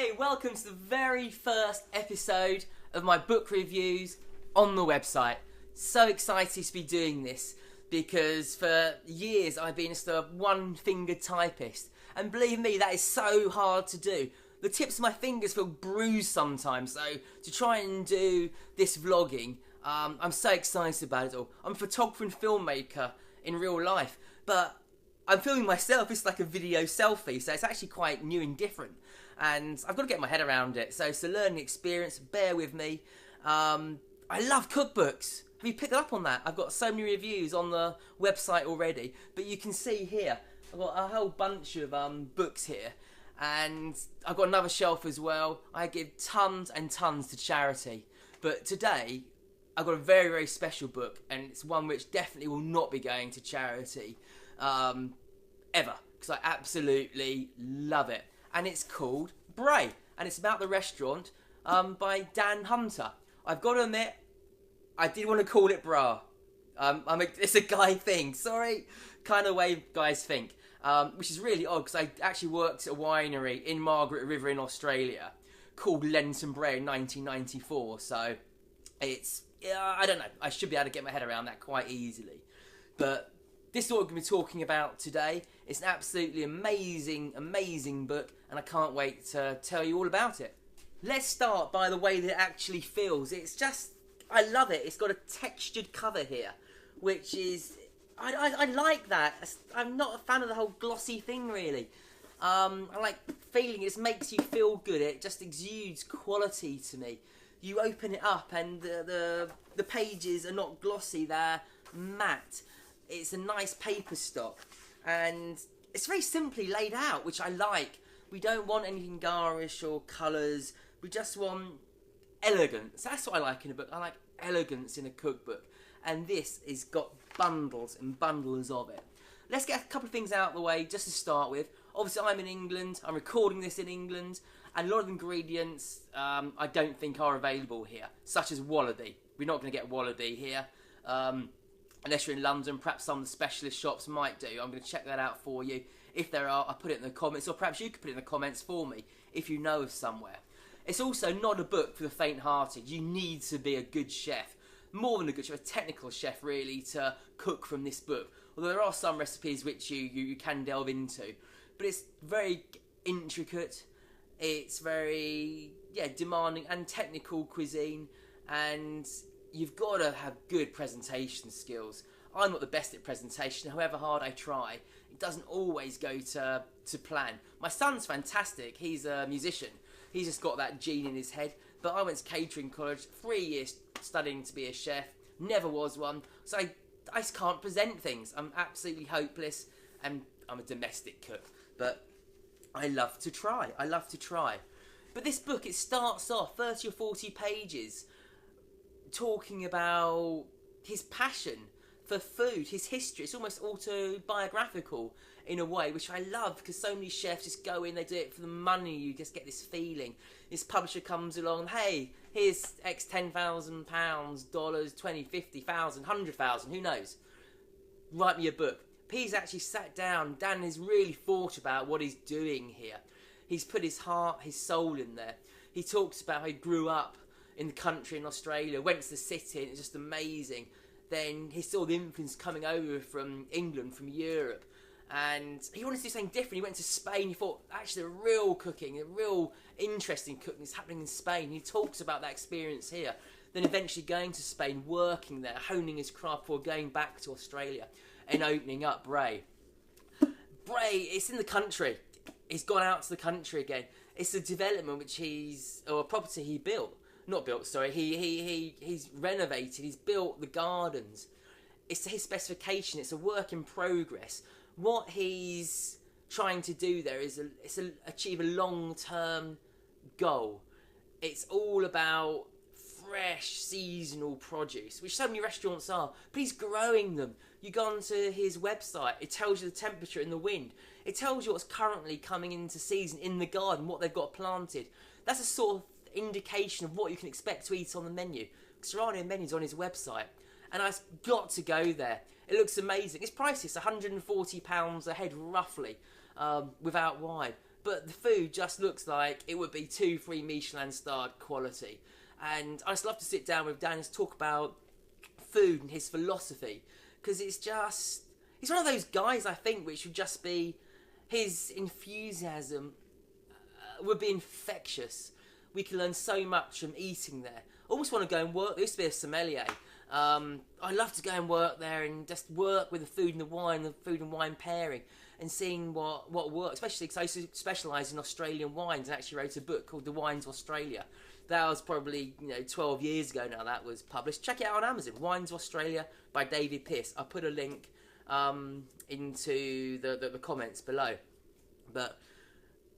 Hey, welcome to the very first episode of my book reviews on the website. So excited to be doing this because for years I've been just a one-fingered typist, and believe me, that is so hard to do. The tips of my fingers feel bruised sometimes, so to try and do this vlogging, I'm so excited about it all. I'm a photographer and filmmaker in real life, but I'm filming myself. It's like a video selfie, so it's actually quite new and different, and I've got to get my head around it. So it's a learning experience. Bear with me. I love cookbooks. Have you picked up on that? I've got so many reviews on the website already, but you can see here I've got a whole bunch of books here, and I've got another shelf as well. I give tons and tons to charity, but today I've got a very, very special book, and it's one which definitely will not be going to charity ever, because I absolutely love it. And it's called Brae, and it's about the restaurant by Dan Hunter. I've got to admit, I did want to call it Brae. It's a guy thing, sorry, kind of way guys think, which is really odd because I actually worked at a winery in Margaret River in Australia called Lenton Brae in 1994, so it's, I don't know, I should be able to get my head around that quite easily. But this is what we're going to be talking about today. It's an absolutely amazing, amazing book, and I can't wait to tell you all about it. Let's start by the way that it actually feels. It's just, I love it. It's got a textured cover here, which is, I like that. I'm not a fan of the whole glossy thing, really. I like feeling it just makes you feel good. It just exudes quality to me. You open it up and the pages are not glossy, they're matte. It's a nice paper stock, and it's very simply laid out, which I like. We don't want anything garish or colours, we just want elegance. That's what I like in a book. I like elegance in a cookbook, and this has got bundles and bundles of it. Let's get a couple of things out of the way just to start with. Obviously I'm in England, I'm recording this in England, and a lot of ingredients I don't think are available here, such as wallaby. We're not going to get wallaby here. Unless you're in London, perhaps some of the specialist shops might do. I'm going to check that out for you. If there are, I'll put it in the comments, or perhaps you could put it in the comments for me if you know of somewhere. It's also not a book for the faint-hearted. You need to be a good chef, more than a good chef, a technical chef really, to cook from this book. Although there are some recipes which you can delve into. But it's very intricate, it's very demanding and technical cuisine, and you've got to have good presentation skills. I'm not the best at presentation, however hard I try. It doesn't always go to plan. My son's fantastic, he's a musician. He's just got that gene in his head. But I went to catering college, 3 years studying to be a chef, never was one. So I just can't present things. I'm absolutely hopeless, and I'm a domestic cook. But I love to try, But this book, it starts off 30 or 40 pages talking about his passion for food, his history. It's almost autobiographical in a way, which I love, because so many chefs just go in, they do it for the money. You just get this feeling. This publisher comes along, hey, here's X £10,000, dollars, 20, 50,000, 100,000, who knows? Write me a book. He's actually sat down. Dan has really thought about what he's doing here. He's put his heart, his soul in there. He talks about how he grew up in the country in Australia, went to the city, and it's just amazing. Then he saw the influence coming over from England, from Europe, and he wanted to do something different. He went to Spain. He thought, actually, the real cooking, the real interesting cooking is happening in Spain. He talks about that experience here. Then eventually going to Spain, working there, honing his craft before going back to Australia and opening up Brae. Brae, it's in the country. He's gone out to the country again. It's a development which or a property he built. Not built, sorry. He's renovated. He's built the gardens. It's to his specification. It's a work in progress. What he's trying to do there is achieve a long-term goal. It's all about fresh, seasonal produce, which so many restaurants are. But he's growing them. You go onto his website. It tells you the temperature and the wind. It tells you what's currently coming into season in the garden, what they've got planted. That's a sort of indication of what you can expect to eat on the menu, because there are no menus on his website, and I've got to go there. It looks amazing. It's pricey. It's £140 a head roughly, without wine. but the food just looks like it would be 2-3 Michelin starred quality. And I just love to sit down with Dan and talk about food and his philosophy, because he's one of those guys, I think, which would just be, his enthusiasm would be infectious. We can learn so much from eating there. I almost want to go and work. There used to be a sommelier. I love to go and work there and just work with the food and the food and wine pairing, and seeing what works. Especially because I used to specialise in Australian wines and actually wrote a book called The Wines of Australia. That was probably 12 years ago now. That was published. Check it out on Amazon. Wines of Australia by David Pearce. I'll put a link into the comments below. But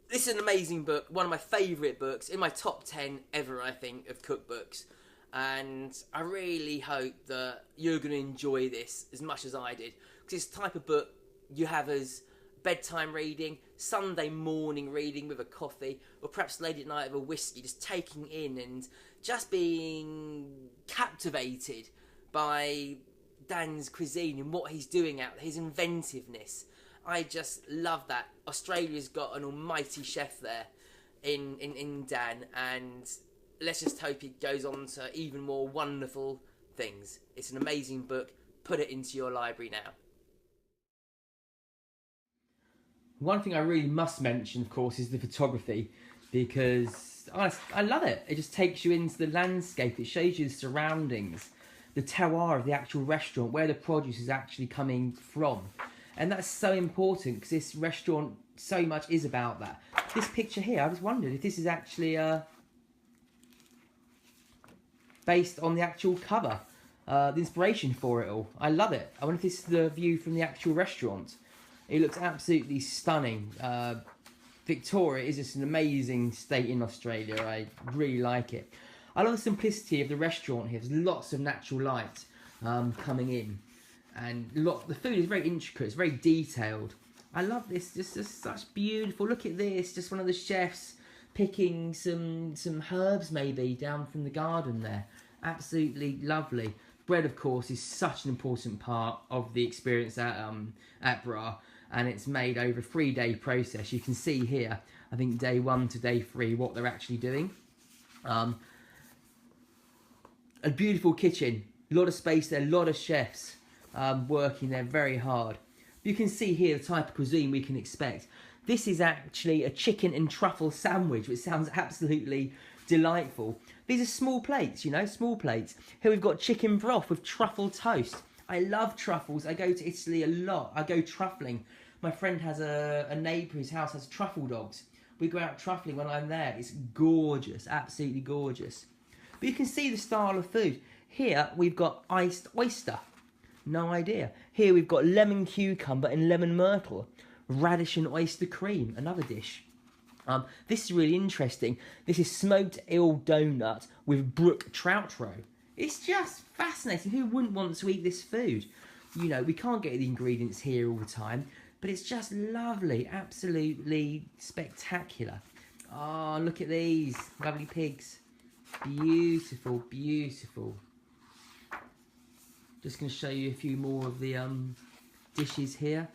this is an amazing book. One of my favourite books, in my top 10 ever, I think, of cookbooks. And I really hope that you're going to enjoy this as much as I did, because it's the type of book you have as bedtime reading, Sunday morning reading with a coffee, or perhaps late at night with a whiskey, just taking in and just being captivated by Dan's cuisine and what he's doing out there, his inventiveness. I just love that. Australia's got an almighty chef there in Dan, and let's just hope he goes on to even more wonderful things. It's an amazing book. Put it into your library now. One thing I really must mention, of course, is the photography, because I love it. It just takes you into the landscape. It shows you the surroundings, the terroir of the actual restaurant, where the produce is actually coming from. And that's so important, because this restaurant so much is about that. This picture here, I just wondered if this is actually based on the actual cover, the inspiration for it all. I love it. I wonder if this is the view from the actual restaurant. It looks absolutely stunning. Victoria is just an amazing state in Australia. I really like it. I love the simplicity of the restaurant here. There's lots of natural light coming in, and the food is very intricate. It's very detailed. I love this. Just such beautiful. Look at this. Just one of the chefs picking some herbs maybe down from the garden there. Absolutely lovely. Bread, of course, is such an important part of the experience at Brae, and it's made over a 3-day process. You can see here, I think day 1 to day 3, what they're actually doing. A beautiful kitchen, a lot of space there, a lot of chefs working there very hard. You can see here the type of cuisine we can expect. This is actually a chicken and truffle sandwich, which sounds absolutely delightful. These are small plates, small plates. Here we've got chicken broth with truffle toast. I love truffles. I go to Italy a lot. I go truffling. My friend has a neighbour whose house has truffle dogs. We go out truffling when I'm there. It's gorgeous, absolutely gorgeous. But you can see the style of food. Here we've got iced oyster. No idea. Here we've got lemon cucumber and lemon myrtle. Radish and oyster cream, another dish. This is really interesting. This is smoked eel doughnut with brook trout roe. It's just fascinating. Who wouldn't want to eat this food? We can't get the ingredients here all the time, but it's just lovely, absolutely spectacular. Oh, look at these lovely pigs. Beautiful, beautiful. Just going to show you a few more of the dishes here.